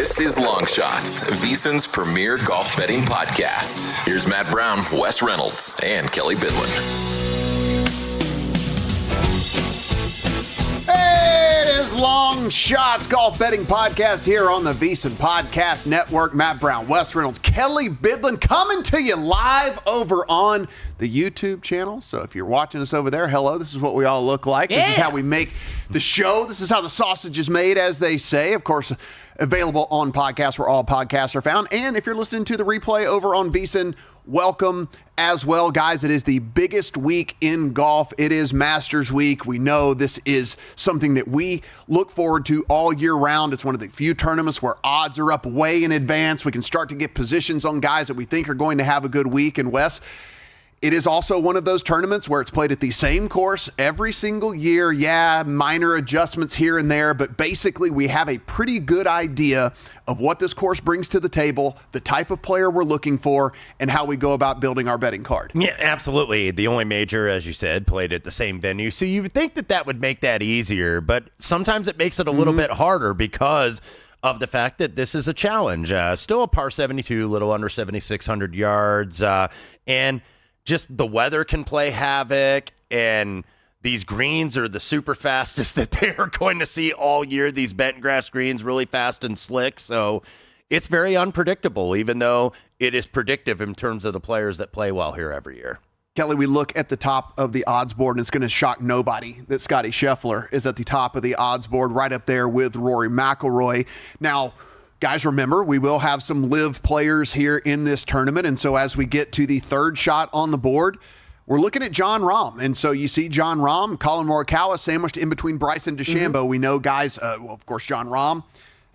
This is Long Shots, VSiN's premier golf betting podcast. Here's Matt Brown, Wes Reynolds, and Kelley Bydlon. Hey, it is Long Shots Golf Betting Podcast here on the VSiN Podcast Network. Matt Brown, Wes Reynolds, Kelley Bydlon coming to you live over on the YouTube channel. So if you're watching us over there, hello, this is what we all look like. This is how we make the show. This is how the sausage is made, as they say. Of course, available on podcasts where all podcasts are found. And if you're listening to the replay over on VSiN, welcome as well. Guys, it is the biggest week in golf. It is Masters Week. We know this is something that we look forward to all year round. It's one of the few tournaments where odds are up way in advance. We can start to get positions on guys that we think are going to have a good week. And Wes, it is also one of those tournaments where it's played at the same course every single year. Yeah, minor adjustments here and there, but basically we have a pretty good idea of what this course brings to the table, the type of player we're looking for, and how we go about building our betting card. Yeah, absolutely. The only major, as you said, played at the same venue. So you would think that that would make that easier, but sometimes it makes it a little bit harder because of the fact that this is a challenge. Still a par 72, a little under 7,600 yards, and just the weather can play havoc, and these greens are the super fastest that they are going to see all year. These bent grass greens, really fast and slick. So it's very unpredictable, even though it is predictive in terms of the players that play well here every year. Kelley, we look at the top of the odds board, and it's going to shock nobody that Scottie Scheffler is at the top of the odds board, right up there with Rory McIlroy. Now, guys, remember, we will have some live players here in this tournament. And so as we get to the third shot on the board, we're looking at Jon Rahm. And so you see Jon Rahm, Colin Morikawa sandwiched in between Bryson DeChambeau. We know guys, well, of course, Jon Rahm,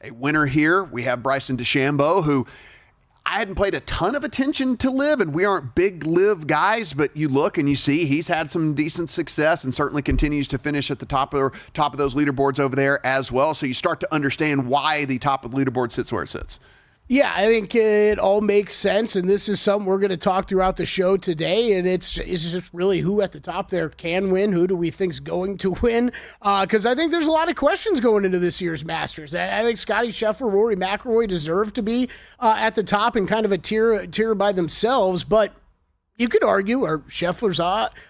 a winner here. We have Bryson DeChambeau, who I hadn't played a ton of attention to live, and we aren't big live guys, but you look and you see he's had some decent success and certainly continues to finish at the top of those leaderboards over there as well. So you start to understand why the top of the leaderboard sits where it sits. Yeah, I think it all makes sense, and this is something we're going to talk throughout the show today, and it's just really who at the top there can win, who do we think's going to win, because I think there's a lot of questions going into this year's Masters. I think Scottie Scheffler, Rory McIlroy deserve to be at the top in kind of a tier by themselves, but you could argue, are Scheffler's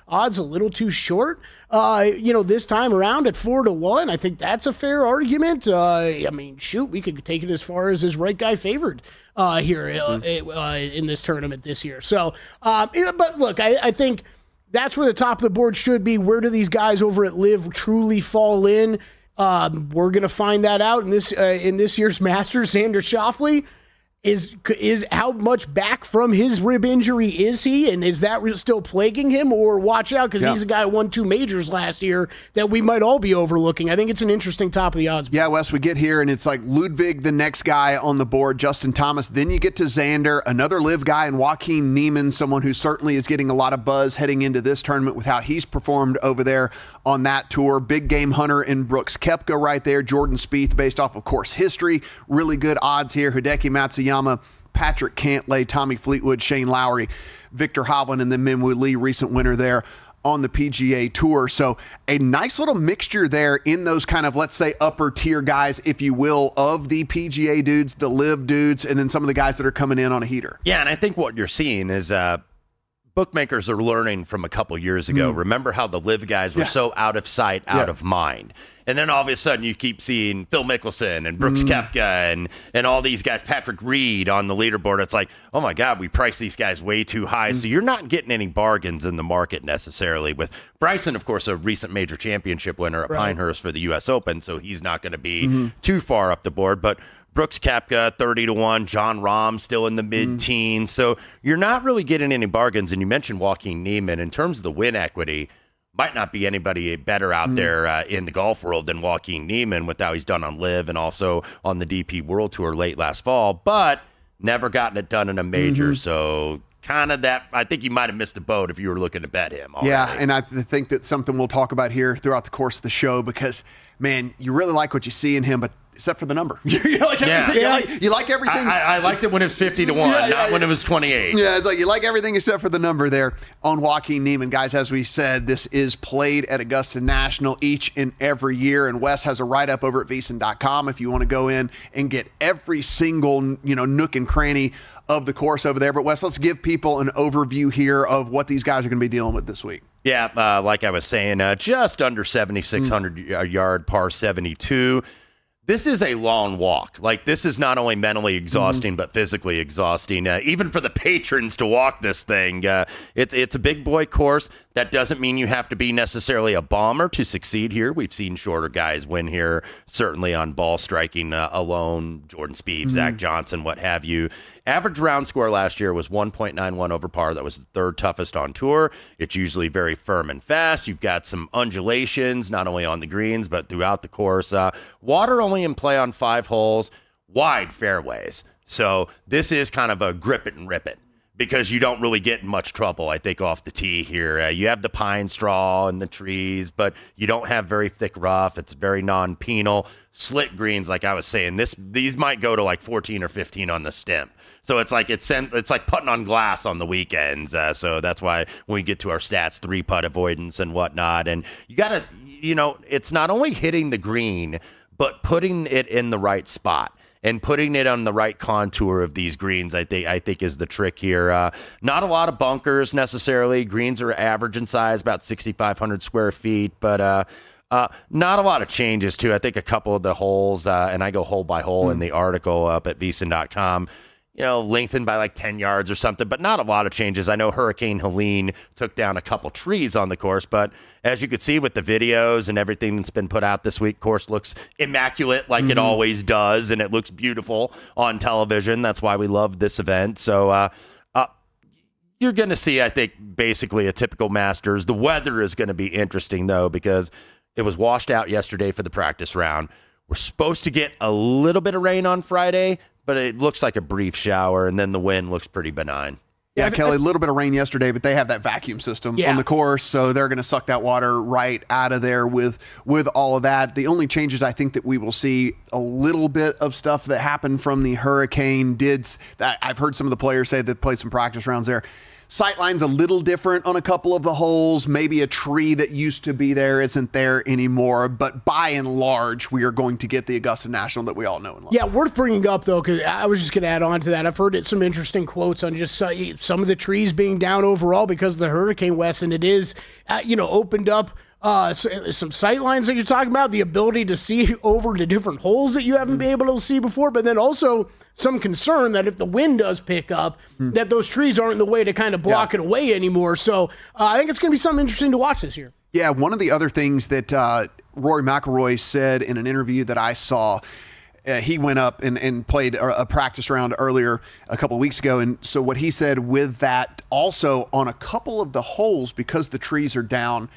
odds a little too short? This time around at 4-1, I think that's a fair argument. We could take it as far as his right guy favored here in this tournament this year. So, but look, I think that's where the top of the board should be. Where do these guys over at LIV truly fall in? We're going to find that out in this year's Masters. Xander Schauffele is how much back from his rib injury is he, and is that still plaguing him? Or watch out, because he's a guy who won 2 majors last year that we might all be overlooking. I think it's an interesting top of the odds. Yeah, Wes, we get here and it's like Ludwig, the next guy on the board, Justin Thomas. Then you get to Xander, another live guy, and Joaquin Niemann, someone who certainly is getting a lot of buzz heading into this tournament with how he's performed over there on that tour. Big game hunter in Brooks Koepka right there. Jordan Spieth, based off of course history, really good odds here. Hideki Matsuyama, Patrick Cantlay, Tommy Fleetwood, Shane Lowry, Victor Hovland, and then Minwoo Lee, recent winner there on the PGA Tour. So a nice little mixture there in those kind of, let's say, upper tier guys, if you will, of the PGA dudes, the live dudes, and then some of the guys that are coming in on a heater. Yeah, and I think what you're seeing is bookmakers are learning from a couple years ago. Remember how the live guys were so out of sight, out of mind. And then all of a sudden you keep seeing Phil Mickelson and Brooks Koepka and all these guys, Patrick Reed on the leaderboard. It's like, oh my God, we priced these guys way too high. So you're not getting any bargains in the market necessarily. With Bryson, of course, a recent major championship winner at Pinehurst for the U.S. Open, so he's not going to be too far up the board. But Brooks Koepka, 30-1, Jon Rahm still in the mid-teens. So you're not really getting any bargains. And you mentioned Joaquin Niemann. In terms of the win equity, might not be anybody better out there in the golf world than Joaquin Niemann with how he's done on LIV and also on the DP World Tour late last fall, but never gotten it done in a major. So kind of that, I think you might have missed the boat if you were looking to bet him already. Yeah, and I think that's something we'll talk about here throughout the course of the show because, man, you really like what you see in him, but except for the number. You like everything. You like everything. I liked it when it was 50-1, not when it was 28. Yeah, it's like you like everything except for the number there on Joaquin Niemann. Guys, as we said, this is played at Augusta National each and every year, and Wes has a write-up over at VSiN.com if you want to go in and get every single nook and cranny of the course over there. But Wes, let's give people an overview here of what these guys are going to be dealing with this week. Yeah, like I was saying, just under 7,600 yard par 72. This is a long walk. Like, this is not only mentally exhausting, but physically exhausting. Even for the patrons to walk this thing, it's a big boy course. That doesn't mean you have to be necessarily a bomber to succeed here. We've seen shorter guys win here, certainly on ball striking alone, Jordan Spieth, Zach Johnson, what have you. Average round score last year was 1.91 over par. That was the third toughest on tour. It's usually very firm and fast. You've got some undulations, not only on the greens, but throughout the course. Water only in play on 5 holes, wide fairways. So this is kind of a grip it and rip it, because you don't really get in much trouble, I think, off the tee here. You have the pine straw and the trees, but you don't have very thick rough. It's very non-penal. Slit greens, like I was saying, these might go to like 14 or 15 on the stem. So it's like putting on glass on the weekends. So that's why when we get to our stats, 3-putt avoidance and whatnot. And you got to, it's not only hitting the green, but putting it in the right spot. And putting it on the right contour of these greens, I think is the trick here. Not a lot of bunkers necessarily. Greens are average in size, about 6,500 square feet, but not a lot of changes too. I think a couple of the holes, and I go hole by hole in the article up at VSiN.com, lengthened by like 10 yards or something, but not a lot of changes. I know Hurricane Helene took down a couple trees on the course, but as you could see with the videos and everything that's been put out this week, course looks immaculate like it always does, and it looks beautiful on television. That's why we love this event. So you're going to see, I think, basically a typical Masters. The weather is going to be interesting, though, because it was washed out yesterday for the practice round. We're supposed to get a little bit of rain on Friday, but it looks like a brief shower, and then the wind looks pretty benign. Yeah, Kelley, a little bit of rain yesterday, but they have that vacuum system on the course, so they're going to suck that water right out of there with all of that. The only changes I think that we will see, a little bit of stuff that happened from the hurricane. I've heard some of the players say that played some practice rounds there. Sightline's a little different on a couple of the holes. Maybe a tree that used to be there isn't there anymore. But by and large, we are going to get the Augusta National that we all know and love. Yeah, worth bringing up, though, because I was just going to add on to that. I've heard some interesting quotes on just some of the trees being down overall because of the hurricane, Wes, and it is, opened up some sight lines that you're talking about, the ability to see over the different holes that you haven't been able to see before, but then also some concern that if the wind does pick up, that those trees aren't in the way to kind of block it away anymore. So I think it's going to be something interesting to watch this year. Yeah, one of the other things that Rory McIlroy said in an interview that I saw, he went up and played a practice round earlier a couple of weeks ago. And so what he said with that, also on a couple of the holes, because the trees are down,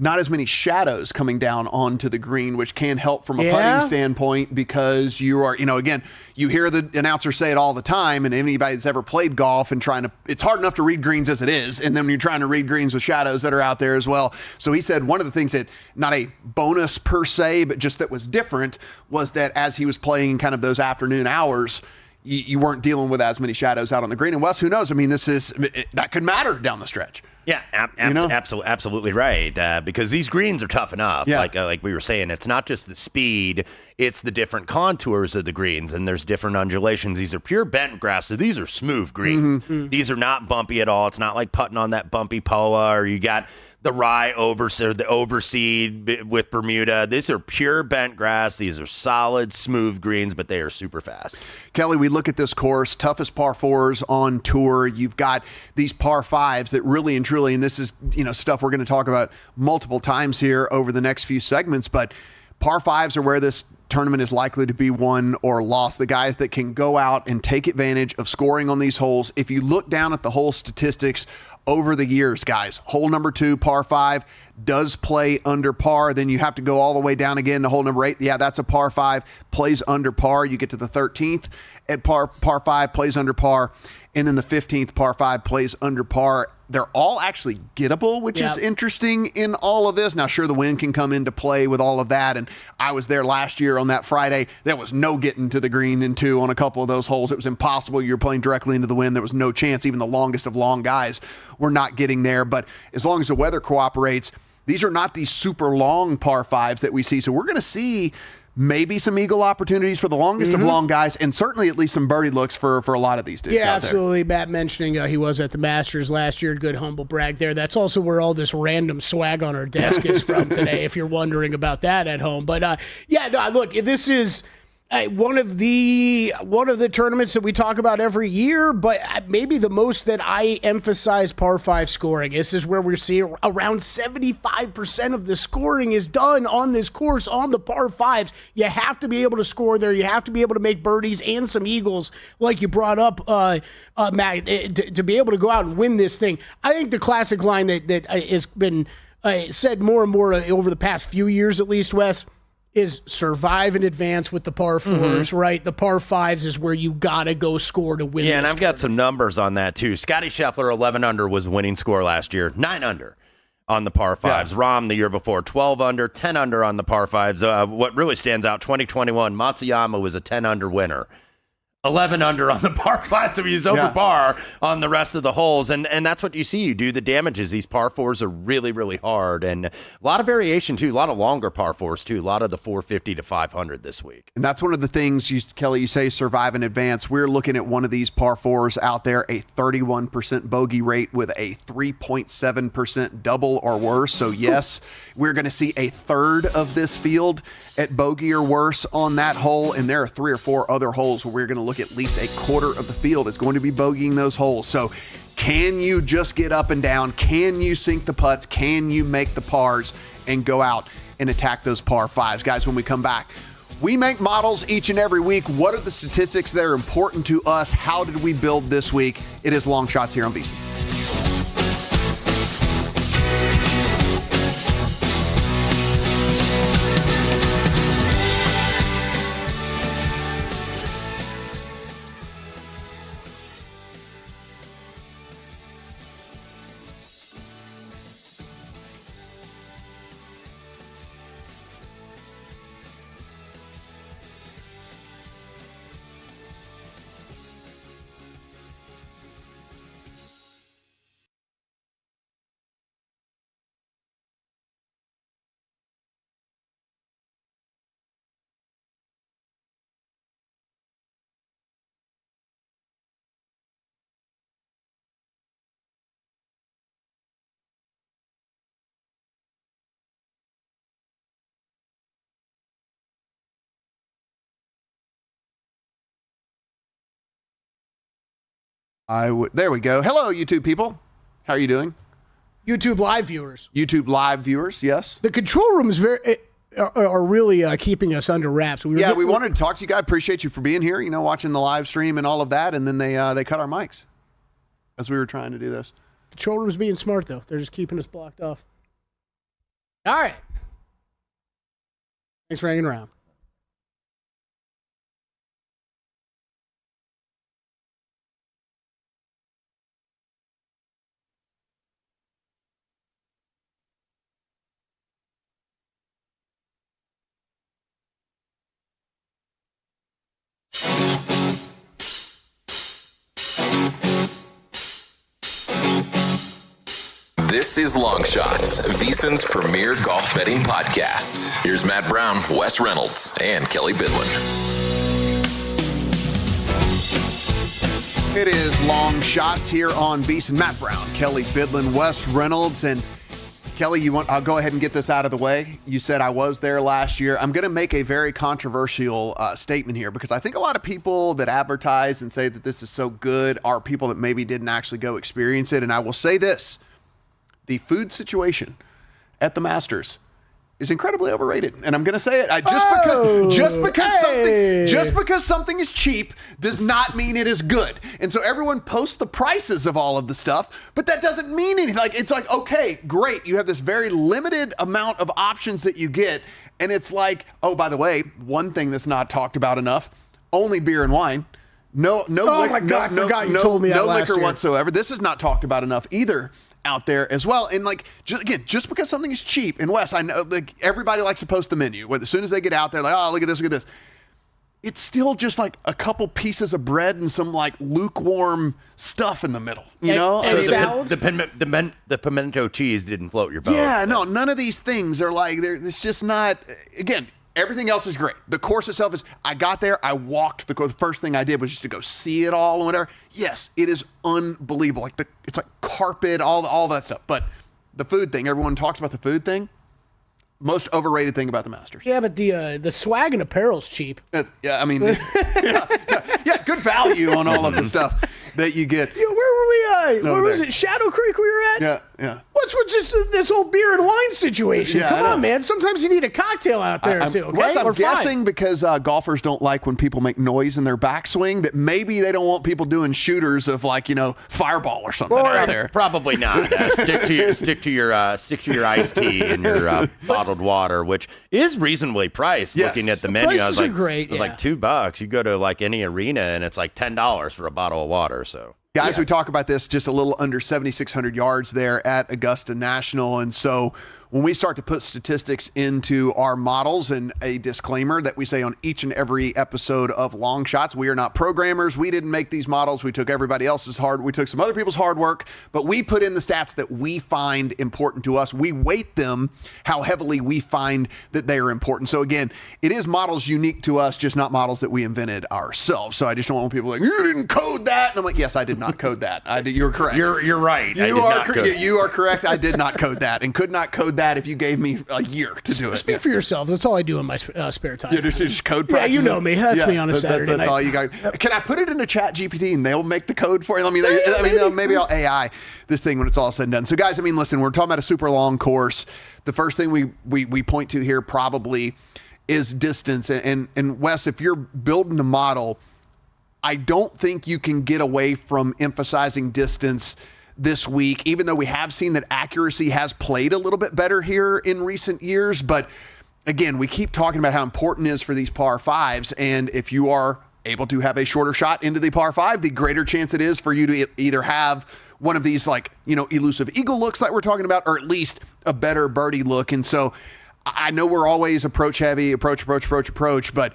not as many shadows coming down onto the green, which can help from a putting standpoint, because you are, again, you hear the announcer say it all the time, and anybody that's ever played golf and it's hard enough to read greens as it is, and then when you're trying to read greens with shadows that are out there as well. So he said one of the things that, not a bonus per se, but just that was different, was that as he was playing in kind of those afternoon hours, you weren't dealing with as many shadows out on the green. And Wes, who knows? I mean, that could matter down the stretch. Yeah, absolutely right. Because these greens are tough enough. Yeah. Like we were saying, it's not just the speed; it's the different contours of the greens, and there's different undulations. These are pure bent grass, so these are smooth greens. These are not bumpy at all. It's not like putting on that bumpy POA, or you got the rye or the overseed with Bermuda. These are pure bent grass. These are solid, smooth greens, but they are super fast. Kelley, we look at this course, toughest par 4s on tour. You've got these par 5s that really and truly, and this is stuff we're going to talk about multiple times here over the next few segments, but par 5s are where this tournament is likely to be won or lost. The guys that can go out and take advantage of scoring on these holes. If you look down at the hole statistics over the years, guys, hole number 2, par 5, does play under par. Then you have to go all the way down again to hole number 8. Yeah, that's a par 5, plays under par. You get to the 13th, at par 5 plays under par, and then the 15th par 5 plays under par. They're all actually gettable, which is interesting in all of this. Now, sure, the wind can come into play with all of that, and I was there last year on that Friday. There was no getting to the green in 2 on a couple of those holes. It was impossible. You were playing directly into the wind. There was no chance. Even the longest of long guys were not getting there. But as long as the weather cooperates, these are not these super long par 5s that we see. So we're going to see maybe some eagle opportunities for the longest of long guys, and certainly at least some birdie looks for a lot of these dudes. Yeah, out there. absolutely. Matt mentioning he was at the Masters last year. Good humble brag there. That's also where all this random swag on our desk is from today, if you're wondering about that at home. But look, this is one of the tournaments that we talk about every year, but maybe the most that I emphasize par 5 scoring. This is where we're seeing around 75% of the scoring is done on this course on the par 5s. You have to be able to score there. You have to be able to make birdies and some eagles, like you brought up, Matt, to be able to go out and win this thing. I think the classic line that has been said more and more over the past few years, at least, Wes, is survive and advance with the par 4s, right? The par 5s is where you got to go score to win. Yeah, and I've got some numbers on that, too. Scotty Scheffler, 11 under was the winning score last year. 9 under on the par 5s. Yeah. Rahm the year before, 12 under, 10 under on the par 5s. What really stands out, 2021, Matsuyama was a 10 under winner. 11 under on the par 5, so he's over par on the rest of the holes, and that's what you see. You do the damages. These par 4s are really, really hard, and a lot of variation, too. A lot of longer par 4s, too. A lot of the 450 to 500 this week. And that's one of the things, Kelley, you say survive and advance. We're looking at one of these par 4s out there, a 31% bogey rate with a 3.7% double or worse. So, yes, we're going to see a third of this field at bogey or worse on that hole, and there are 3 or 4 other holes where we're going to look at least a quarter of the field is going to be bogeying those holes. So can you just get up and down? Can you sink the putts? Can you make the pars and go out and attack those par 5s? Guys, when we come back, we make models each and every week. What are the statistics that are important to us? How did we build this week? It is Long Shots here on VSiN. There we go. Hello, YouTube people. How are you doing? YouTube live viewers. YouTube live viewers, yes. The control room is are really keeping us under wraps. We wanted to talk to you guys. Appreciate you for being here, watching the live stream and all of that. And then they cut our mics as we were trying to do this. Control room's being smart, though. They're just keeping us blocked off. All right. Thanks for hanging around. This is Long Shots, VSiN's premier golf betting podcast. Here's Matt Brown, Wes Reynolds, and Kelley Bydlon. It is Long Shots here on VSiN. Matt Brown, Kelley Bydlon, Wes Reynolds, and Kelley, I'll go ahead and get this out of the way. You said I was there last year. I'm going to make a very controversial statement here because I think a lot of people that advertise and say that this is so good are people that maybe didn't actually go experience it. And I will say this. The food situation at the Masters is incredibly overrated, and I'm going to say it. Just because something is cheap does not mean it is good. And so everyone posts the prices of all of the stuff, but that doesn't mean anything. It's like, okay, great, you have this very limited amount of options that you get, and it's like, oh, by the way, one thing that's not talked about enough: only beer and wine. No, Oh my God, I forgot you told me that no last liquor year. whatsoever. This is not talked about enough either out there as well. And like, just because something is cheap, and Wes, I know like everybody likes to post the menu. As soon as they get out there, like, oh, look at this. It's still just like a couple pieces of bread and some like lukewarm stuff in the middle, you know? And salad? The pimento cheese didn't float your boat. Yeah, no, none of these things are like, it's just not, again, everything else is great. The course itself is, I got there, I walked the course. The first thing I did was just to go see it all and whatever. Yes, it is unbelievable. Like it's like carpet, all that stuff. But the food thing, everyone talks about the food thing. Most overrated thing about the Masters. Yeah, but the swag and apparel's cheap. Yeah, I mean, yeah, good value on all of the stuff that you get. Yeah, where were we? Where was there. it? Shadow Creek we were at? Yeah. What's with just this whole beer and wine situation? Yeah, Come I know. on, man. Sometimes you need a cocktail out there, too, okay? Wes, I'm Or five. guessing because golfers don't like when people make noise in their backswing, that maybe they don't want people doing shooters of like, Fireball or something out there. Probably not. Stick to your iced tea and your bottled water, which is reasonably priced. Yes. Looking at the The menu, I was prices are like, great, it was yeah. like $2. You go to like any arena and it's like $10 for a bottle of water. So. Guys, we talk about this just a little under 7,600 yards there at Augusta National. And so when we start to put statistics into our models, and a disclaimer that we say on each and every episode of Long Shots, we are not programmers. We didn't make these models. We took everybody else's we took some other people's hard work, but we put in the stats that we find important to us. We weight them how heavily we find that they are important. So again, it is models unique to us, just not models that we invented ourselves. So I just don't want people like, you didn't code that. And I'm like, yes, I did not code that. You're correct. You're right. You are correct. I did not code that, and could not code that if you gave me a year to do it. Speak for yourself. That's all I do in my spare time. Yeah, just code Yeah, practice. you know me. That's me on a Saturday That's night. all you got. Can I put it into Chat GPT and they'll make the code for you? Maybe I'll AI this thing when it's all said and done. So guys, listen, we're talking about a super long course. The first thing we point to here probably is distance. And Wes, if you're building a model, I don't think you can get away from emphasizing distance this week, even though we have seen that accuracy has played a little bit better here in recent years. But again, we keep talking about how important it is for these par fives. And if you are able to have a shorter shot into the par five, the greater chance it is for you to either have one of these elusive eagle looks that we're talking about, or at least a better birdie look. And so I know we're always approach heavy, approach, but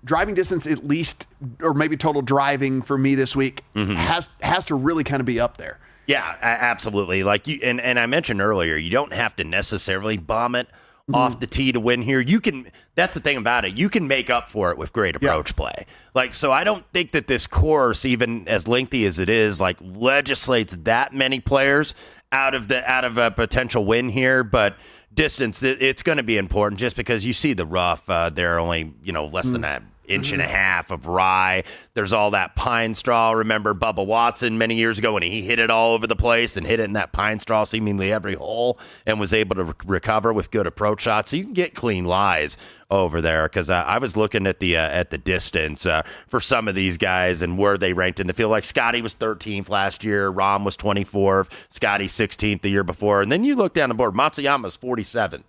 driving distance at least, or maybe total driving for me this week has to really kind of be up there. Yeah, absolutely. Like you and I mentioned earlier, you don't have to necessarily bomb it off the tee to win here. You can. That's the thing about it. You can make up for it with great approach play. Like, so I don't think that this course, even as lengthy as it is, like legislates that many players out of a potential win here. But distance, it's going to be important just because you see the rough. They're only less than an inch and a half of rye. There's all that pine straw. Remember Bubba Watson many years ago when he hit it all over the place and hit it in that pine straw seemingly every hole and was able to recover with good approach shots. So you can get clean lies over there, because I was looking at the distance for some of these guys and where they ranked in the field. Like Scotty was 13th last year, Rahm was 24th, Scotty 16th the year before, and then you look down the board, Matsuyama's 47th,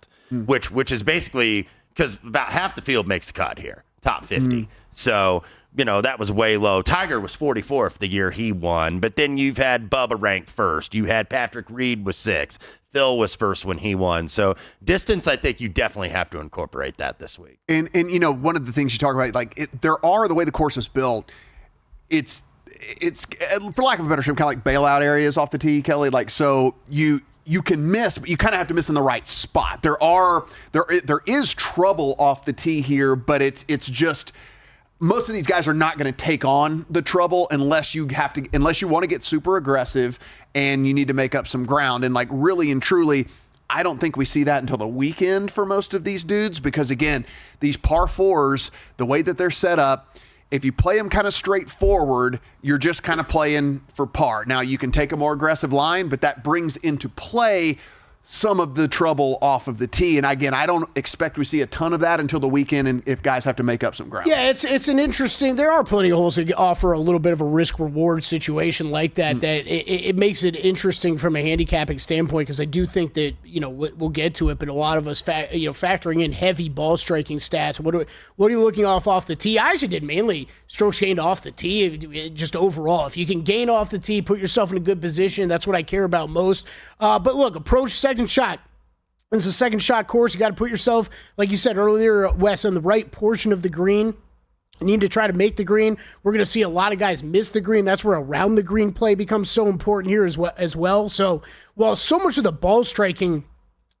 which is basically because about half the field makes the cut here, top 50. So that was way low. Tiger was 44th the year he won, but then you've had Bubba ranked first. You had Patrick Reed was 6th. Phil was first when he won. So distance, I think you definitely have to incorporate that this week. And one of the things you talk about, the way the course is built, it's for lack of a better term, kind of like bailout areas off the tee, Kelley. Like, so you can miss, but you kind of have to miss in the right spot. There is trouble off the tee here, but it's just, most of these guys are not going to take on the trouble unless you want to get super aggressive and you need to make up some ground. And really and truly, I don't think we see that until the weekend for most of these dudes, because again, these par fours, the way that they're set up, if you play them kind of straightforward, you're just kind of playing for par. Now, you can take a more aggressive line, but that brings into play some of the trouble off of the tee. And again, I don't expect we see a ton of that until the weekend, and if guys have to make up some ground. Yeah, it's an interesting. There are plenty of holes that offer a little bit of a risk reward situation like that. That it makes it interesting from a handicapping standpoint, because I do think that we'll get to it, but a lot of us factoring in heavy ball striking stats. What are you looking off the tee? I actually did mainly strokes gained off the tee, just overall. If you can gain off the tee, put yourself in a good position. That's what I care about most. But look, approach second shot. It's a second shot course. You got to put yourself, like you said earlier, Wes, on the right portion of the green. You need to try to make the green. We're going to see a lot of guys miss the green. That's where around the green play becomes so important here as well. So while so much of the ball striking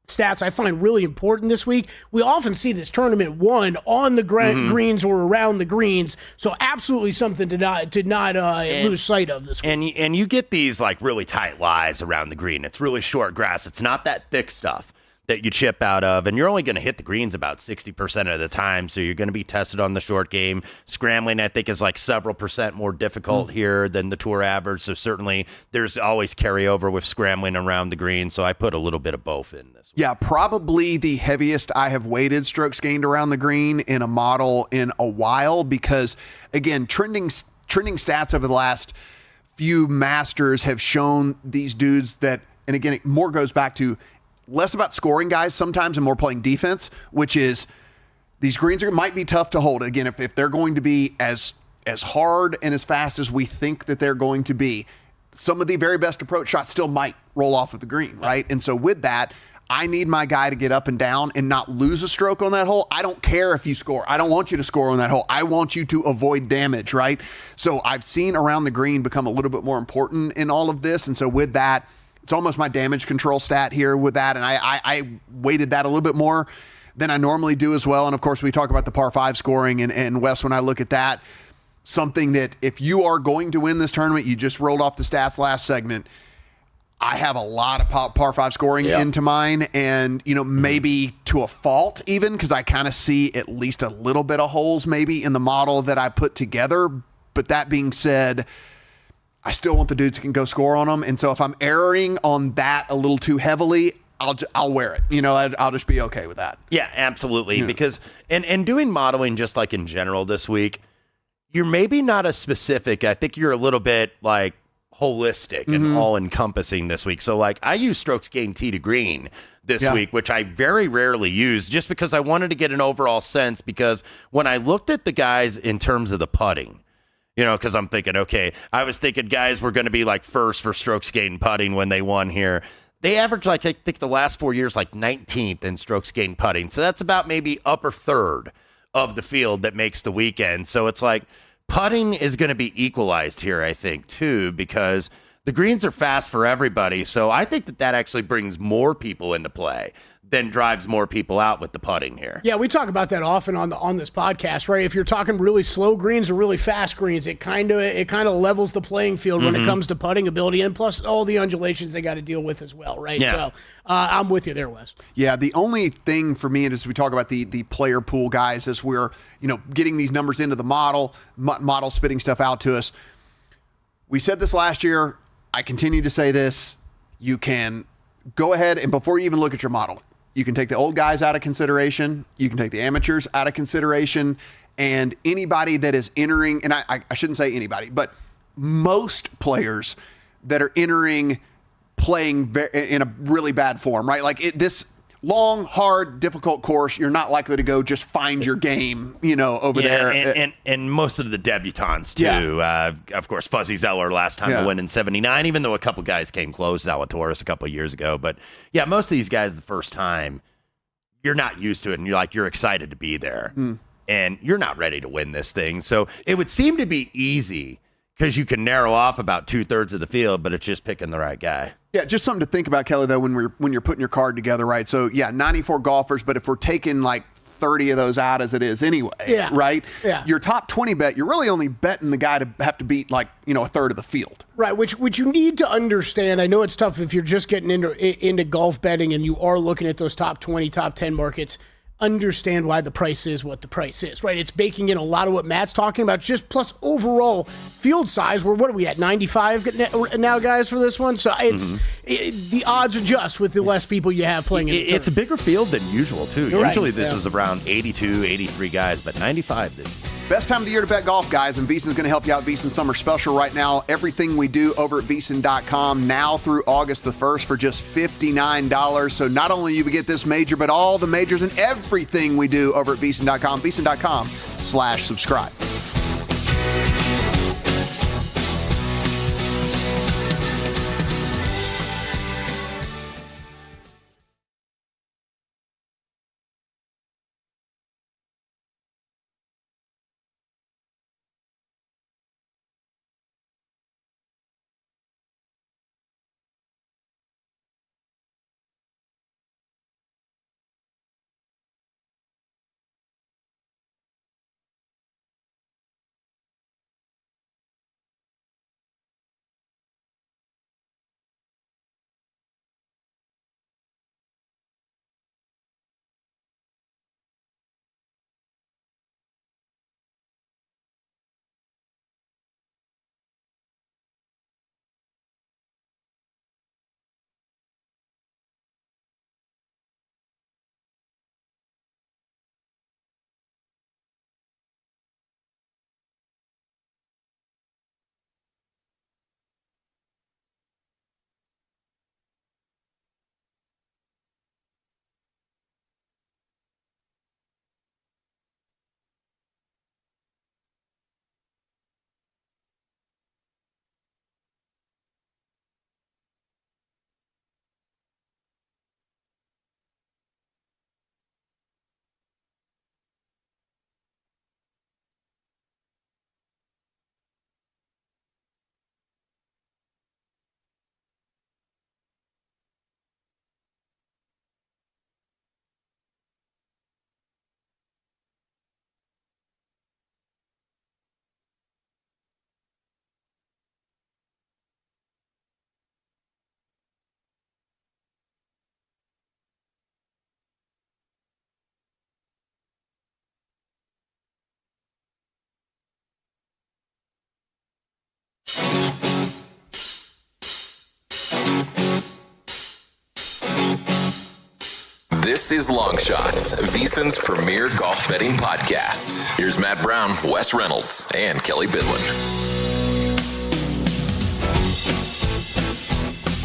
stats I find really important this week, we often see this tournament won on the greens or around the greens. So absolutely something to not lose sight of this week. And you get these like really tight lies around the green. It's really short grass. It's not that thick stuff that you chip out of, and you're only going to hit the greens about 60% of the time, so you're going to be tested on the short game. Scrambling, I think, is like several percent more difficult here than the tour average, so certainly there's always carryover with scrambling around the green, so I put a little bit of both in this. Yeah, probably the heaviest I have weighted strokes gained around the green in a model in a while, because, again, trending stats over the last few Masters have shown these dudes that, and again, it more goes back to less about scoring guys sometimes and more playing defense, which is these greens might be tough to hold. Again, if they're going to be as hard and as fast as we think that they're going to be, some of the very best approach shots still might roll off of the green, right? And so with that, I need my guy to get up and down and not lose a stroke on that hole. I don't care if you score. I don't want you to score on that hole. I want you to avoid damage, right? So I've seen around the green become a little bit more important in all of this. And so with that, it's almost my damage control stat here with that, and I weighted that a little bit more than I normally do as well. And, of course, we talk about the par 5 scoring, and Wes, when I look at that, something that if you are going to win this tournament, you just rolled off the stats last segment, I have a lot of par 5 scoring into mine, and, maybe to a fault even, because I kind of see at least a little bit of holes maybe in the model that I put together. But that being said, I still want the dudes who can go score on them. And so if I'm erring on that a little too heavily, I'll wear it. I'll just be okay with that. Yeah, absolutely. Yeah. Because, and doing modeling just like in general this week, you're maybe not as specific. I think you're a little bit like holistic and all-encompassing this week. So like I use strokes gained tee to green this week, which I very rarely use just because I wanted to get an overall sense, because when I looked at the guys in terms of the putting, because I'm thinking, okay, I was thinking guys were going to be like first for strokes gained putting when they won here. They averaged, like, I think the last 4 years, like 19th in strokes gained putting. So that's about maybe upper third of the field that makes the weekend. So it's like putting is going to be equalized here, I think, too, because the greens are fast for everybody. So I think that actually brings more people into play than drives more people out with the putting here. Yeah, we talk about that often on this podcast, right? If you're talking really slow greens or really fast greens, it kind of levels the playing field when it comes to putting ability, and plus all the undulations they got to deal with as well, right? Yeah. So I'm with you there, Wes. Yeah, the only thing for me is we talk about the player pool guys as we're getting these numbers into the model spitting stuff out to us. We said this last year. I continue to say this. You can go ahead and before you even look at your model, you can take the old guys out of consideration. You can take the amateurs out of consideration. And anybody that is entering, and I shouldn't say anybody, but most players that are entering playing in a really bad form, right? Like this long, hard, difficult course, you're not likely to go just find your game, over there. And most of the debutants, too. Yeah. Of course, Fuzzy Zeller last time to win in 79, even though a couple guys came close, Zalatoris a couple of years ago. But, yeah, most of these guys the first time, you're not used to it, and you're excited to be there. And you're not ready to win this thing. So it would seem to be easy because you can narrow off about 2/3 of the field, but it's just picking the right guy. Yeah, just something to think about, Kelley, though, when you're putting your card together, right? So, 94 golfers, but if we're taking like 30 of those out as it is anyway, right? Yeah. Your top 20 bet, you're really only betting the guy to have to beat like, a third of the field. Right, which you need to understand. I know it's tough if you're just getting into golf betting and you are looking at those top 20, top 10 markets. understand why the price is what the price is, right? It's baking in a lot of what Matt's talking about, just plus overall field size. What are we at, 95 now, guys, for this one? So the odds adjust with the less people you have playing in the It's a bigger field than usual, too. You're Usually right. this is around 82, 83 guys, but 95 this. Best time of the year to bet golf, guys, and VSiN's going to help you out. VSiN Summer Special right now. Everything we do over at VSiN.com now through August the 1st for just $59. So not only you get this major, but all the majors and everything we do over at VSiN.com. VSiN.com/subscribe. This is Long Shots, VSiN's premier golf betting podcast. Here's Matt Brown, Wes Reynolds, and Kelley Bydlon.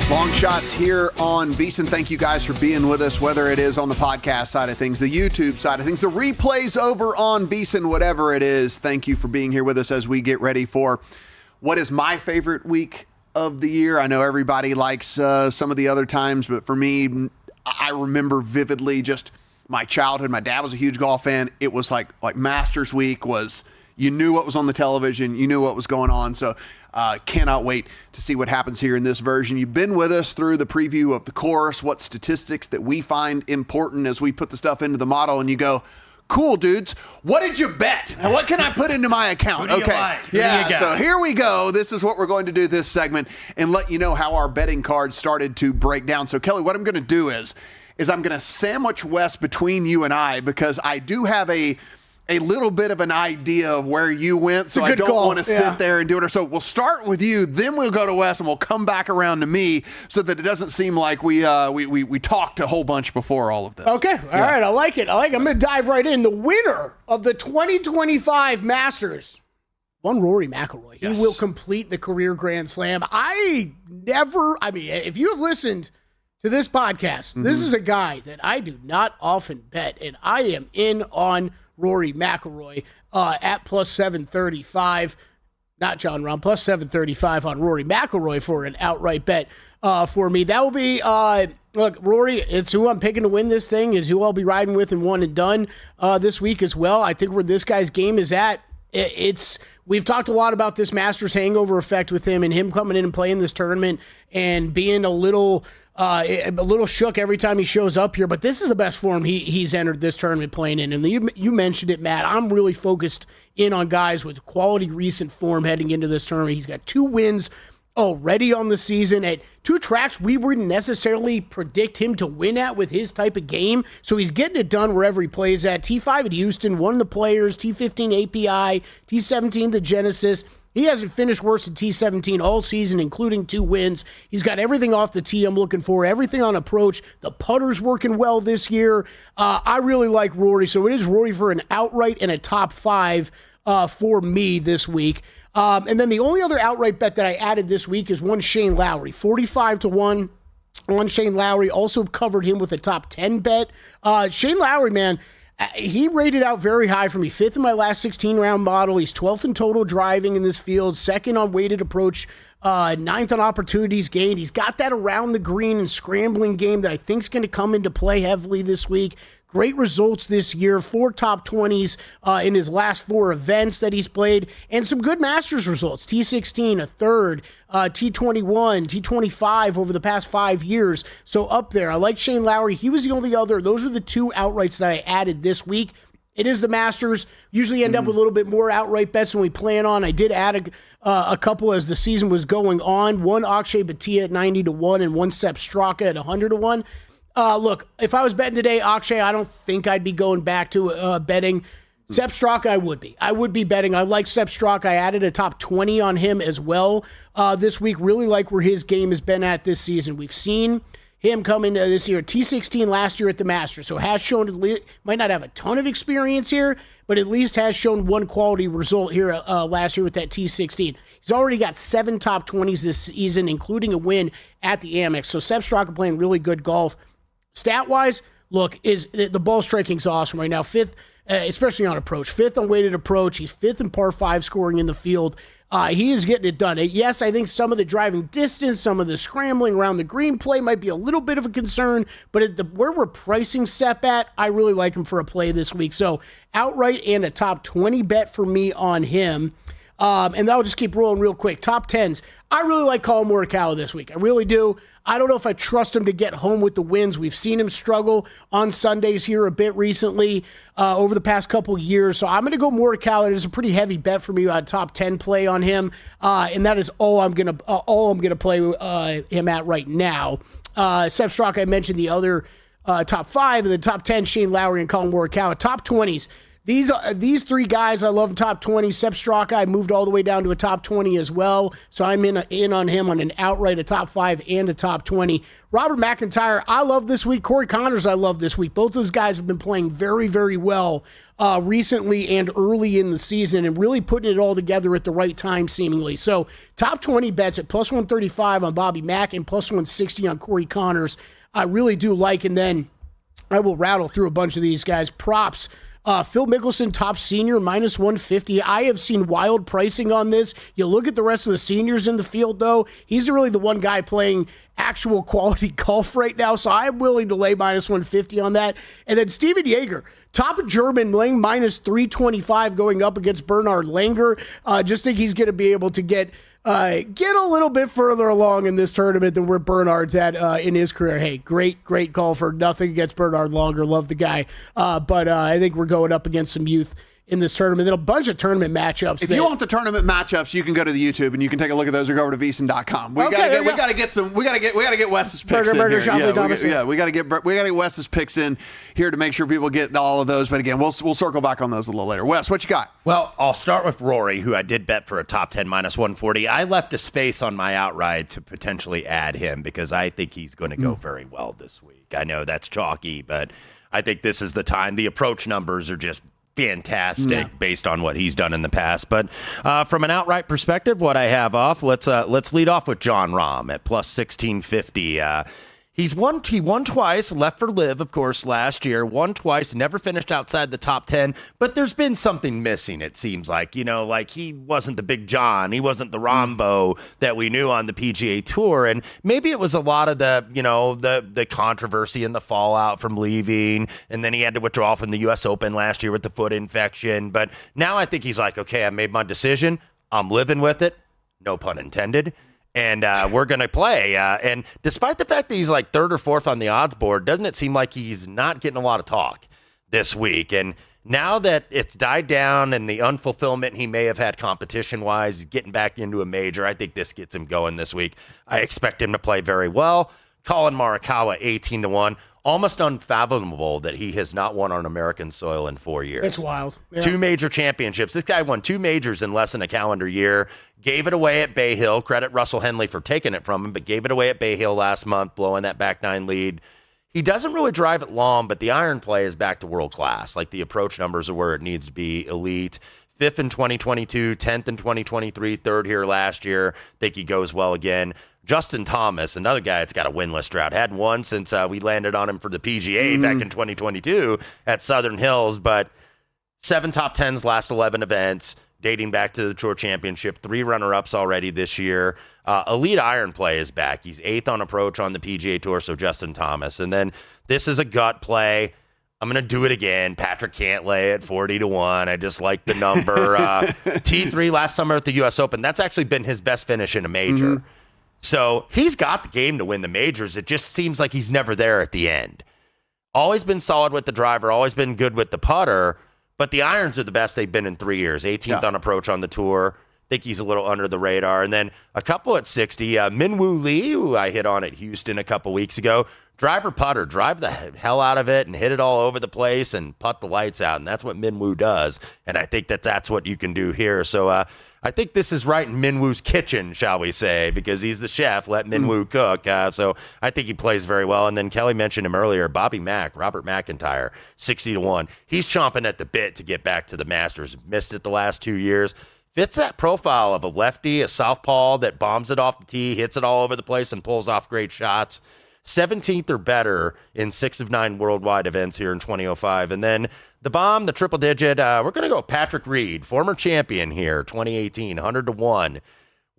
Long Shots here on VSiN. Thank you guys for being with us, whether it is on the podcast side of things, the YouTube side of things, the replays over on VSiN, whatever it is. Thank you for being here with us as we get ready for what is my favorite week of the year. I know everybody likes some of the other times, but for me, I remember vividly just my childhood. My dad was a huge golf fan. It was like Masters Week was, you knew what was on the television, you knew what was going on. So cannot wait to see what happens here in this version. You've been with us through the preview of the course, what statistics that we find important as we put the stuff into the model, and you go, cool, dudes. What did you bet? And what can I put into my account? Who do you like? Who do you got? So here we go. This is what we're going to do this segment and let you know how our betting cards started to break down. So, Kelley, what I'm going to do is I'm going to sandwich Wes between you and I, because I do have a little bit of an idea of where you went, so I don't want to sit there and do it. So we'll start with you, then we'll go to Wes, and we'll come back around to me so that it doesn't seem like we talked a whole bunch before all of this. Okay, all right, I like it. I'm going to dive right in. The winner of the 2025 Masters, one Rory McIlroy. Yes. He will complete the career Grand Slam. If you have listened to this podcast, this is a guy that I do not often bet, and I am in on Rory McIlroy at plus 735. Not John Rahm, plus 735 on Rory McIlroy for an outright bet for me. That will be, look, Rory, it's who I'm picking to win this thing, is who I'll be riding with in one and done this week as well. I think where this guy's game is at, we've talked a lot about this Masters hangover effect with him and him coming in and playing this tournament and being a little shook every time he shows up here, but this is the best form he's entered this tournament playing in. And you mentioned it, Matt. I'm really focused in on guys with quality recent form heading into this tournament. He's got 2 wins already on the season at two tracks we wouldn't necessarily predict him to win at with his type of game. So he's getting it done wherever he plays at. T5 at Houston, won the Players, T15 API, T17 the Genesis. He hasn't finished worse than T17 all season, including 2 wins. He's got everything off the tee I'm looking for, everything on approach. The putter's working well this year. I really like Rory, so it is Rory for an outright and a top 5 for me this week. And then the only other outright bet that I added this week is one Shane Lowry, 45-1 on Shane Lowry. Also covered him with a top 10 bet. Shane Lowry, man, he rated out very high for me. 5th in my last 16-round model. He's 12th in total driving in this field. 2nd on weighted approach. 9th on opportunities gained. He's got that around the green and scrambling game that I think is going to come into play heavily this week. Great results this year, 4 top 20s in his last 4 events that he's played, and some good Masters results. T16, a 3rd, T21, T25 over the past 5 years. So up there. I like Shane Lowry. He was the only other. Those are the 2 outrights that I added this week. It is the Masters. Usually end up with a little bit more outright bets than we plan on. I did add a couple as the season was going on. One Akshay Bhatia at 90-1 and one Sepp Straka at 100-1. Look, if I was betting today, Akshay, I don't think I'd be going back to betting. Sepp Straka, I would be. I would be betting. I like Sepp Straka. I added a top 20 on him as well this week. Really like where his game has been at this season. We've seen him come into this year. T16 last year at the Masters, so has shown, might not have a ton of experience here, but at least has shown one quality result here last year with that T16. He's already got 7 top 20s this season, including a win at the Amex. So Sepp Straka playing really good golf. Stat-wise, look, the ball striking's awesome right now. 5th, especially on approach. 5th on weighted approach. He's 5th in par 5 scoring in the field. He is getting it done. Yes, I think some of the driving distance, some of the scrambling around the green play might be a little bit of a concern, but where we're pricing Sepp at, I really like him for a play this week. So outright and a top 20 bet for me on him. And that'll just keep rolling real quick. Top 10s. I really like Collin Morikawa this week. I really do. I don't know if I trust him to get home with the wins. We've seen him struggle on Sundays here a bit recently over the past couple years. So I'm going to go Morikawa. It is a pretty heavy bet for me. Top 10 play on him, and that is all I'm going to play him at right now. Sepp Straka, I mentioned the other top 5, and the top 10, Shane Lowry and Collin Morikawa. Top 20s. These 3 guys I love in top 20. Sepp Straka, I moved all the way down to a top 20 as well. So I'm in on him on an outright, a top 5 and a top 20. Robert MacIntyre, I love this week. Corey Connors, I love this week. Both those guys have been playing very, very well recently and early in the season and really putting it all together at the right time, seemingly. So top 20 bets at plus 135 on Bobby Mack and plus 160 on Corey Connors. I really do like, and then I will rattle through a bunch of these guys. Props. Phil Mickelson, top senior, minus 150. I have seen wild pricing on this. You look at the rest of the seniors in the field, though. He's really the one guy playing actual quality golf right now, so I'm willing to lay minus 150 on that. And then Steven Jaeger, top German, laying minus 325 going up against Bernhard Langer. Just think he's going to be able to get a little bit further along in this tournament than where Bernhard's at in his career. Hey, great golfer. Nothing against Bernhard Langer. Love the guy. But I think we're going up against some youth in this tournament. Then a bunch of tournament matchups. If you want the tournament matchups, you can go to the YouTube and you can take a look at those or go over to VSiN.com. We gotta get Wes's picks in here. We gotta get Wes's picks in here to make sure people get all of those. But again, we'll circle back on those a little later. Wes, what you got? Well, I'll start with Rory, who I did bet for a top 10 minus 140. I left a space on my outright to potentially add him because I think he's going to go very well this week. I know that's chalky, but I think this is the time. The approach numbers are just fantastic based on what he's done in the past. But from an outright perspective, what I have off, let's lead off with Jon Rahm at plus 1650. He won twice, left for live, of course, last year, won twice, never finished outside the top 10, but there's been something missing, it seems like. Like he wasn't the Big John, he wasn't the Rombo that we knew on the PGA Tour, and maybe it was a lot of the controversy and the fallout from leaving, and then he had to withdraw from the U.S. Open last year with the foot infection, but now I think he's like, okay, I made my decision, I'm living with it, no pun intended, and we're going to play. And despite the fact that he's like 3rd or 4th on the odds board, doesn't it seem like he's not getting a lot of talk this week? And Now that it's died down and the unfulfillment he may have had competition-wise, getting back into a major, I think this gets him going this week. I expect him to play very well. Colin Morikawa, 18-1. Almost unfathomable that he has not won on American soil in 4 years. It's wild. Yeah. 2 major championships. This guy won 2 majors in less than a calendar year. Gave it away at Bay Hill. Credit Russell Henley for taking it from him, but gave it away at Bay Hill last month, blowing that back 9 lead. He doesn't really drive it long, but the iron play is back to world class. Like the approach numbers are where it needs to be, elite. 5th in 2022, 10th in 2023, 3rd here last year. Think he goes well again. Justin Thomas, another guy that's got a winless drought. Hadn't won since we landed on him for the PGA back in 2022 at Southern Hills, but 7 top 10s last 11 events, dating back to the Tour Championship, 3 runner-ups already this year. Elite iron play is back. He's 8th on approach on the PGA Tour, so Justin Thomas. And then this is a gut play. I'm going to do it again. Patrick Cantlay at 40-1. I just like the number. T3 last summer at the U.S. Open. That's actually been his best finish in a major. So he's got the game to win the majors. It just seems like he's never there at the end. Always been solid with the driver, always been good with the putter, but the irons are the best they've been in 3 years. 18th on approach on the tour. Think he's a little under the radar. And then a couple at 60. Minwoo Lee, who I hit on at Houston a couple weeks ago. Driver putter, drive the hell out of it and hit it all over the place and putt the lights out. And that's what Minwoo does. And I think that that's what you can do here. So I think this is right in Minwoo's kitchen, shall we say, because he's the chef. Let Minwoo cook. So I think he plays very well. And then Kelley mentioned him earlier, Robert MacIntyre, 60-1. He's chomping at the bit to get back to the Masters. Missed it the last 2 years. Fits that profile of a lefty, a southpaw that bombs it off the tee, hits it all over the place, and pulls off great shots. 17th or better in 6 of 9 worldwide events here in 2005. And then the bomb, the triple digit, we're going to go Patrick Reed, former champion here, 2018, 100-1.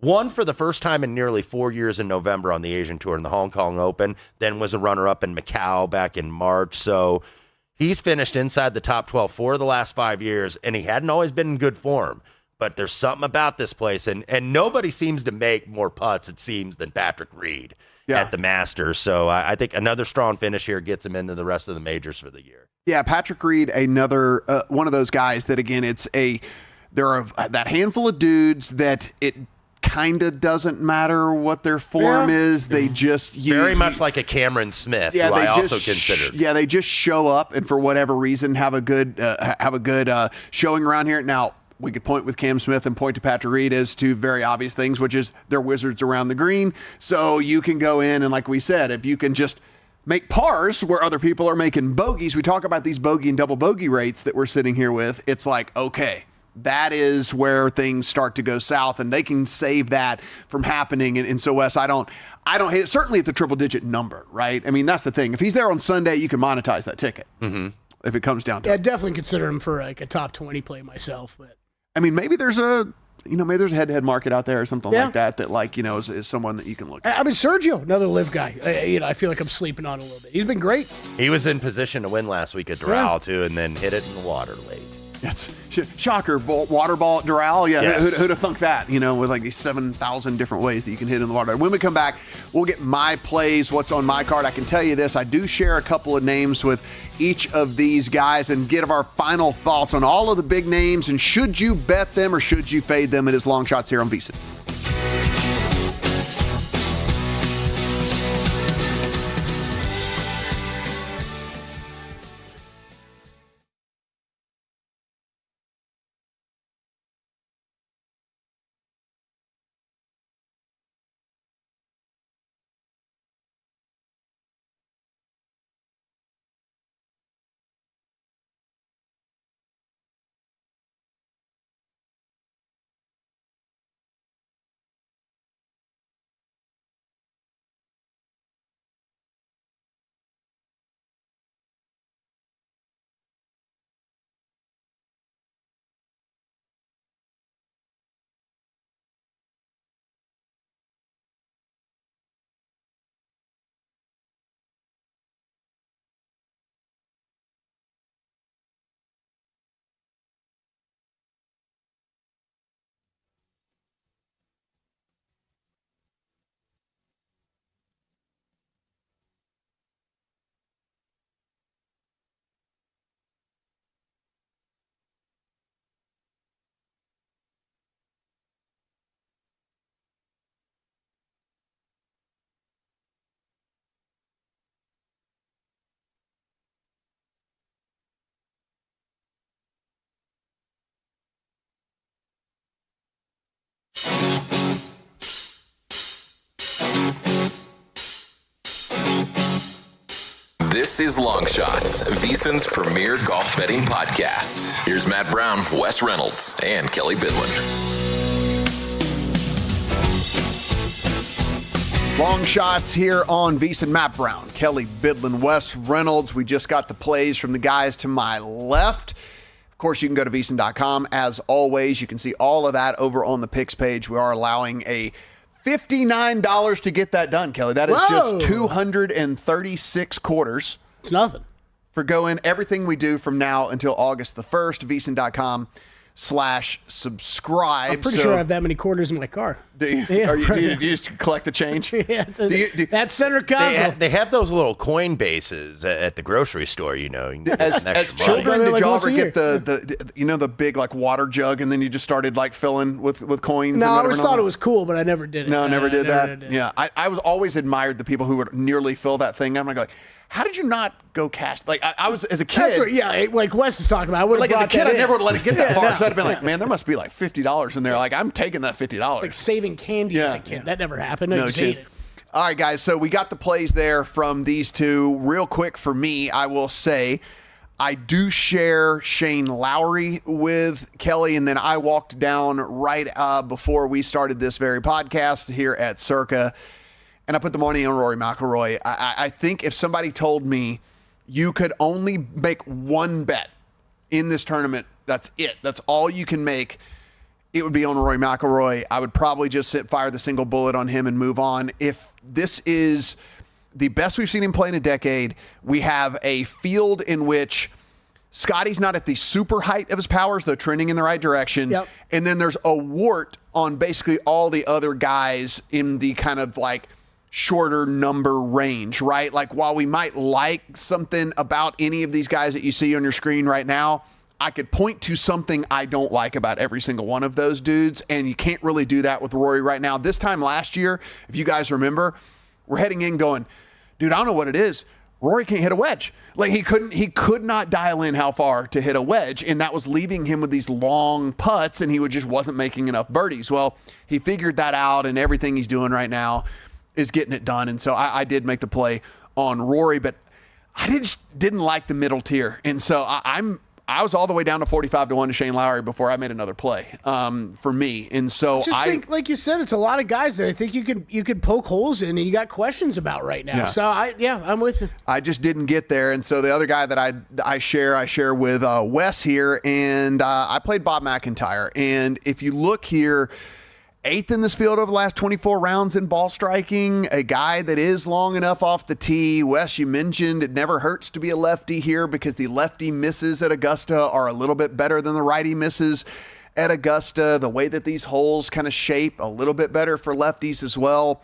Won for the first time in nearly 4 years in November on the Asian Tour in the Hong Kong Open, then was a runner-up in Macau back in March. So he's finished inside the top 12 4 of the last 5 years, and he hadn't always been in good form. But there's something about this place, and nobody seems to make more putts, it seems, than Patrick Reed at the Masters. So I think another strong finish here gets him into the rest of the majors for the year. Yeah, Patrick Reed, another one of those guys that, again, there are that handful of dudes that it kind of doesn't matter what their form is. They just very much like a Cameron Smith, who I also considered. They just show up and for whatever reason have a good showing around here. Now, we could point with Cam Smith and point to Patrick Reed as two very obvious things, which is they're wizards around the green. So you can go in and, like we said, if you can just make pars where other people are making bogeys, we talk about these bogey and double bogey rates that we're sitting here with. It's like, okay, that is where things start to go south, and they can save that from happening. And so, Wes, I don't hate it. Certainly at the triple digit number, right? I mean, that's the thing. If he's there on Sunday, you can monetize that ticket. If it comes down to it. Yeah, definitely consider him for like a top 20 play myself, but. I mean, maybe there's a head-to-head market out there or something like that is someone that you can look at. I mean, Sergio, another live guy. I feel like I'm sleeping on a little bit. He's been great. He was in position to win last week at Doral, too, and then hit it in the water late. That's shocker. Water ball at Doral. Yeah, yes. who'd have thunk that? With like these 7,000 different ways that you can hit in the water. When we come back, we'll get my plays, what's on my card. I can tell you this. I do share a couple of names with each of these guys and give our final thoughts on all of the big names and should you bet them or should you fade them. It is Long Shots here on VSiN. This is Long Shots, VSiN's premier golf betting podcast. Here's Matt Brown, Wes Reynolds, and Kelley Bydlon. Long Shots here on VSiN. Matt Brown, Kelley Bydlon, Wes Reynolds. We just got the plays from the guys to my left. Of course, you can go to VSiN.com. As always, you can see all of that over on the picks page. We are allowing a $59 to get that done, Kelley. That is just 236 quarters. It's nothing. For going everything we do from now until August the 1st, VSiN.com/subscribe. I'm pretty sure I have that many quarters in my car. Do you? Yeah, Do you just collect the change? Yeah, that's center console. They have those little coin bases at the grocery store, you know. You can get some As extra children, money. did y'all once ever a get the big like water jug and then you just started like filling with coins? No, and I whatever always and all thought that? it was cool, but I never did it. No, never did that. did it. Yeah, I was always admired the people who would nearly fill that thing. I'm like, how did you not go cash? Like I was as a kid. That's what, yeah, like Wes is talking about. I would Like as a kid, I never would let it get that far. no, So I'd have been like, man, there must be like $50 in there. Like I'm taking that $50. like saving candy as a kid. Yeah. That never happened. No, you just ate it. All right, guys. So we got the plays there from these two. Real quick for me, I will say I do share Shane Lowry with Kelley, and then I walked down right before we started this very podcast here at Circa, and I put the money on Rory McIlroy. I think if somebody told me you could only make one bet in this tournament, that's it. That's all you can make. It would be on Rory McIlroy. I would probably just fire the single bullet on him and move on. If this is the best we've seen him play in a decade, we have a field in which Scotty's not at the super height of his powers, though trending in the right direction. Yep. And then there's a wart on basically all the other guys in the kind of like shorter number range, right? Like while we might like something about any of these guys that you see on your screen right now, I could point to something I don't like about every single one of those dudes, and you can't really do that with Rory right now. This time last year, if you guys remember, we're heading in going, dude, I don't know what it is. Rory can't hit a wedge. Like he could not dial in how far to hit a wedge, and that was leaving him with these long putts, and he just wasn't making enough birdies. Well, he figured that out, and everything he's doing right now is getting it done. And so I did make the play on Rory, but I just didn't like the middle tier. And so I was all the way down to 45-1 to Shane Lowry before I made another play for me. And so I think, like you said, it's a lot of guys that I think you could poke holes in and you got questions about right now. Yeah. So I'm with you. I just didn't get there. And so the other guy that I share with Wes here, and I played Bob MacIntyre. And if you look here, 8th in this field over the last 24 rounds in ball striking, a guy that is long enough off the tee. Wes, you mentioned it never hurts to be a lefty here because the lefty misses at Augusta are a little bit better than the righty misses at Augusta. The way that these holes kind of shape a little bit better for lefties as well.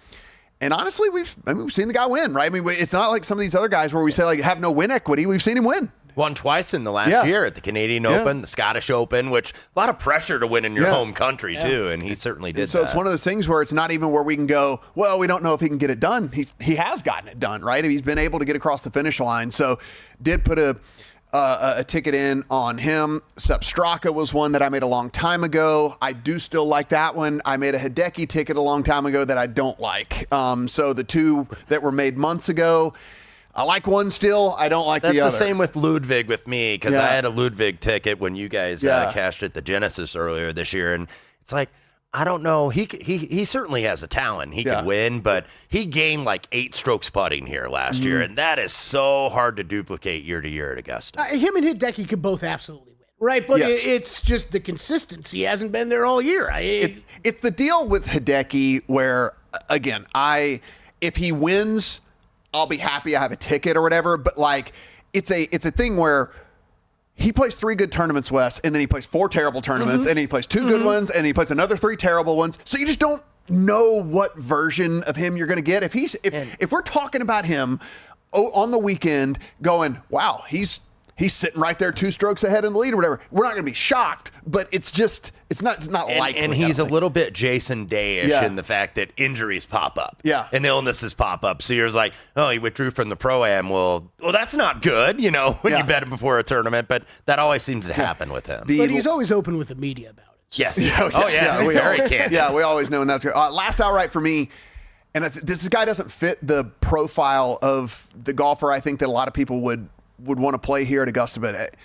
And honestly, we've seen the guy win, right? I mean, it's not like some of these other guys where we say like have no win equity. We've seen him win. Won twice in the last year at the Canadian Open, the Scottish Open, which a lot of pressure to win in your home country, too, and he certainly did so that. It's one of those things where it's not even where we can go, well, we don't know if he can get it done. He has gotten it done, right? He's been able to get across the finish line. So did put a ticket in on him. Sepp Straka was one that I made a long time ago. I do still like that one. I made a Hideki ticket a long time ago that I don't like. So the two that were made months ago, I like one still. I don't like the other. That's the same with Ludwig with me, because I had a Ludwig ticket when you guys cashed at the Genesis earlier this year, and it's like, I don't know. He certainly has a talent. He can win, but he gained like 8 strokes putting here last year, and that is so hard to duplicate year to year at Augusta. Him and Hideki could both absolutely win, right? But it's just the consistency hasn't been there all year. It's the deal with Hideki where, again, if he wins, I'll be happy I have a ticket or whatever, but like it's a thing where he plays 3 good tournaments, Wes, and then he plays 4 terrible tournaments, and he plays 2 good ones, and he plays another 3 terrible ones. So you just don't know what version of him you're going to get. If we're talking about him on the weekend going, wow, he's sitting right there 2 strokes ahead in the lead or whatever, we're not going to be shocked, but it's not likely. And he's a little bit Jason Day-ish in the fact that injuries pop up. Yeah. And illnesses pop up. So you're like, oh, he withdrew from the Pro-Am. Well, that's not good, when you bet him before a tournament, but that always seems to happen with him. But he's always open with the media about it. Yes. He's very candid. Yeah, we always know when that's good. Last outright for me, And this guy doesn't fit the profile of the golfer I think that a lot of people would want to play here at Augusta. But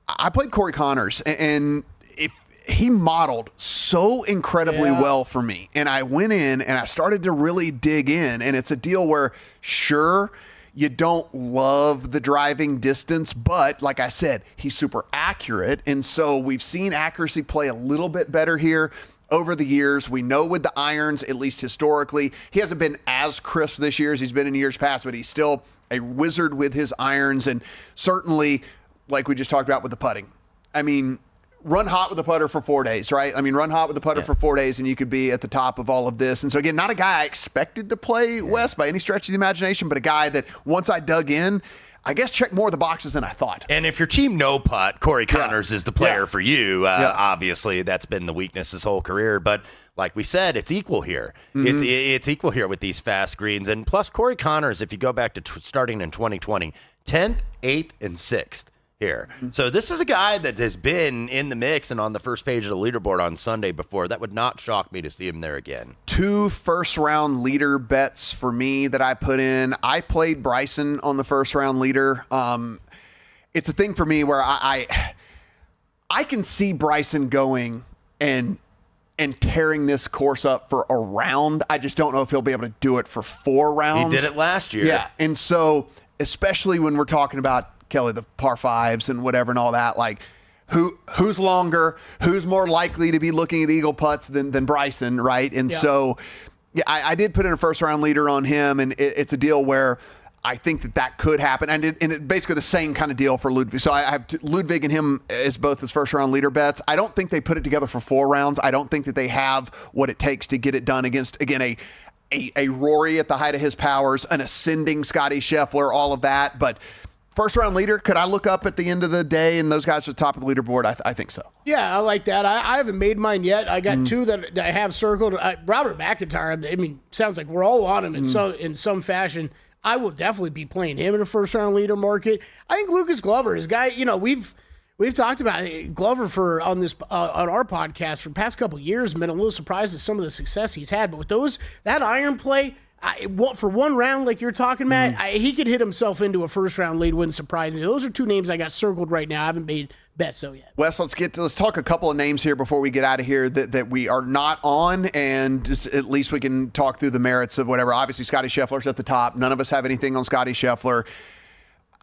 I played Corey Connors, and if he modeled so incredibly well for me. And I went in and I started to really dig in. And it's a deal where, sure, you don't love the driving distance, but like I said, he's super accurate. And so we've seen accuracy play a little bit better here over the years. We know with the irons, at least historically, he hasn't been as crisp this year as he's been in years past, but he's still a wizard with his irons. And certainly, like we just talked about with the putting, I mean, run hot with the putter for 4 days, right? I mean, run hot with the putter for 4 days and you could be at the top of all of this. And so again, not a guy I expected to play Wes by any stretch of the imagination, but a guy that once I dug in, I guess checked more of the boxes than I thought. And if your team no putt, Corey Connors is the player for you. Obviously, that's been the weakness his whole career. But like we said, it's equal here. It's equal here with these fast greens. And plus, Corey Connors, if you go back to starting in 2020, 10th, 8th, and 6th here. So this is a guy that has been in the mix and on the first page of the leaderboard on Sunday before. That would not shock me to see him there again. 2 first-round leader bets for me that I put in. I played Bryson on the first-round leader. It's a thing for me where I can see Bryson going and tearing this course up for a round. I just don't know if he'll be able to do it for 4 rounds. He did it last year. Yeah, and so especially when we're talking about Kelley, the par fives and whatever and all that, like who's longer, who's more likely to be looking at eagle putts than Bryson, right? And so, I did put in a first round leader on him, and it's a deal where I think that could happen, and it's basically the same kind of deal for Ludwig. So I have Ludwig and him as both his first round leader bets. I don't think they put it together for 4 rounds. I don't think that they have what it takes to get it done against, again, a Rory at the height of his powers, an ascending Scotty Scheffler, all of that, but first round leader, could I look up at the end of the day and those guys are at the top of the leaderboard? I think so. Yeah, I like that. I haven't made mine yet. I got 2 that I have circled. Robert MacIntyre, I mean, sounds like we're all on him in some fashion. I will definitely be playing him in a first round leader market. I think Lucas Glover is a guy, we've talked about Glover on our podcast for the past couple of years, been a little surprised at some of the success he's had. But with that iron play, for 1 round, like you're talking, Matt, he could hit himself into a first-round lead. Wouldn't surprise me. Those are 2 names I got circled right now. I haven't made bets so yet. Wes, let's talk a couple of names here before we get out of here that we are not on, and just at least we can talk through the merits of whatever. Obviously, Scotty Scheffler's at the top. None of us have anything on Scotty Scheffler.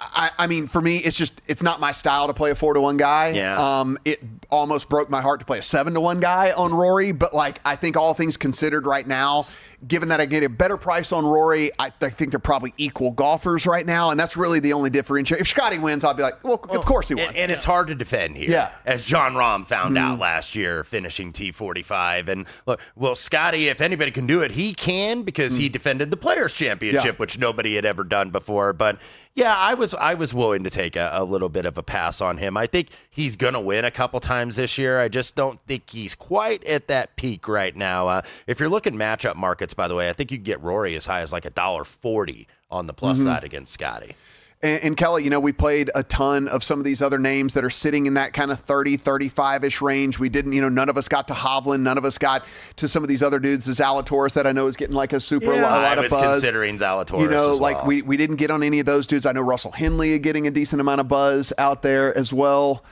I mean, for me, it's not my style to play a 4-1 guy. Yeah. It almost broke my heart to play a 7-1 guy on Rory, but I think all things considered right now, given that I get a better price on Rory, I think they're probably equal golfers right now, and that's really the only differentiator. If Scotty wins, I'll be like, well, of course he won. And it's hard to defend here. Yeah. As John Rahm found out last year, finishing T45. And look, well, Scotty, if anybody can do it, he can, because he defended the Players' Championship, which nobody had ever done before. But yeah, I was willing to take a little bit of a pass on him. I think he's going to win a couple times this year. I just don't think he's quite at that peak right now. If you're looking matchup markets, by the way, I think you can get Rory as high as like $1.40 on the plus side against Scotty. And Kelley, we played a ton of some of these other names that are sitting in that kind of 30, 35-ish range. We didn't, none of us got to Hovland. None of us got to some of these other dudes, the Zalatoris that I know is getting like a super lot of buzz. I was considering Zalatoris as well. We didn't get on any of those dudes. I know Russell Henley getting a decent amount of buzz out there as well.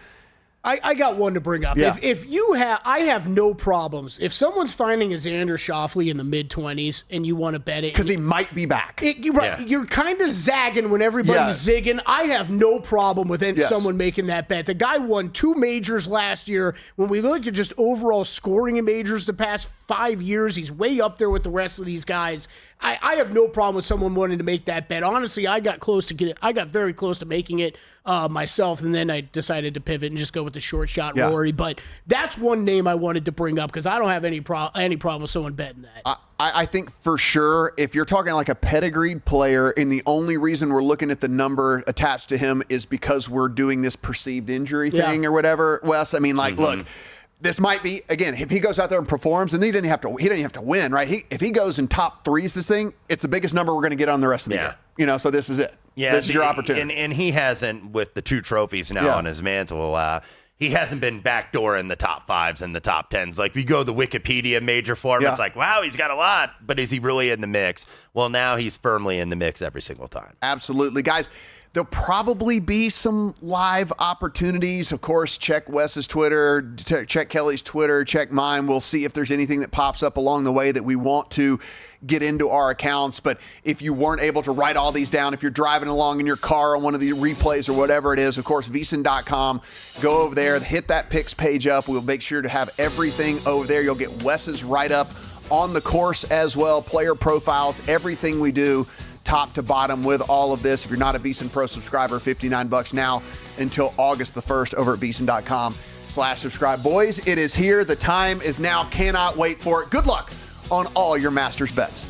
I got one to bring up. Yeah. I have no problems. If someone's finding a Xander Schauffele in the mid-20s and you want to bet it. Because he might be back. You're kind of zagging when everybody's zigging. I have no problem with someone making that bet. The guy won 2 majors last year. When we look at just overall scoring in majors the past 5 years, he's way up there with the rest of these guys. I have no problem with someone wanting to make that bet. Honestly, I got very close to making it myself, and then I decided to pivot and just go with the short shot Rory. But that's one name I wanted to bring up because I don't have any problem with someone betting that. I think for sure, if you're talking like a pedigreed player, and the only reason we're looking at the number attached to him is because we're doing this perceived injury thing or whatever, Wes. I mean, look. This might be, again, if he goes out there and performs, and he didn't have to win, right? If he goes in top 3s this thing, it's the biggest number we're going to get on the rest of the year. So this is it. Yeah, this is your opportunity. And he hasn't, with the 2 trophies now on his mantle, he hasn't been backdoor in the top 5s and the top 10s. Like, if you go the Wikipedia major form, it's like, wow, he's got a lot, but is he really in the mix? Well, now he's firmly in the mix every single time. Absolutely. Guys, there'll probably be some live opportunities. Of course, check Wes's Twitter, check Kelley's Twitter, check mine. We'll see if there's anything that pops up along the way that we want to get into our accounts. But if you weren't able to write all these down, if you're driving along in your car on one of the replays or whatever it is, of course, VSiN.com, go over there, hit that picks page up. We'll make sure to have everything over there. You'll get Wes's write-up on the course as well, player profiles, everything we do, top to bottom with all of this. If you're not a VSiN Pro subscriber, $59 now until August the 1st over at VSiN.com/subscribe. Boys, it is here. The time is now. Cannot wait for it. Good luck on all your Masters bets.